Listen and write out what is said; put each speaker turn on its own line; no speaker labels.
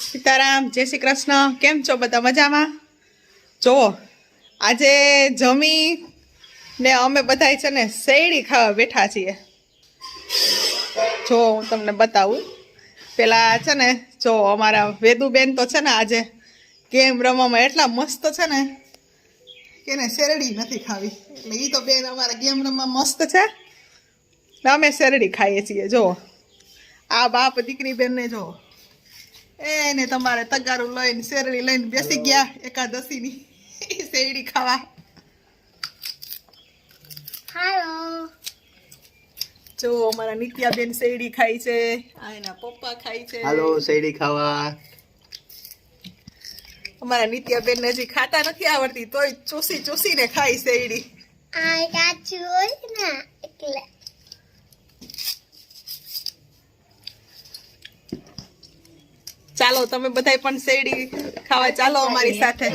સીતારામ, જય શ્રી કૃષ્ણ. કેમ છો બધા? મજામાં? જુઓ, આજે જમી ને અમે બધા છે ને શેરડી ખાવા બેઠા છીએ. જો હું તમને બતાવું. પેલા છે ને જો અમારા વેદુબેન તો છે ને આજે ગેમ રમવામાં એટલા મસ્ત છે ને કે ને શેરડી નથી ખાવી. એટલે એ તો બેન અમારા ગેમ રમવા મસ્ત છે ને અમે શેરડી ખાઈએ છીએ. જો આ બાપ દીકરી બેનને જો એને તમારે તગારું લઈને શેરડી લઈને બેસી ગયા એકાદશીની શેરડી ખાવા.
હાલો.
જો અમારા નિત્યાબેન શેરડી ખાય છે, આ એના પપ્પા ખાય છે.
હાલો શેરડી ખાવા.
અમારા નિત્યાબેન હજી ખાતા નથી આવડતી તોય ચૂસી ચૂસીને ખાય શેરડી.
આ કાચું હોય ને એટલે.
ચાલો તમે બધાય પણ શેરડી ખાવા ચાલો અમારી સાથે.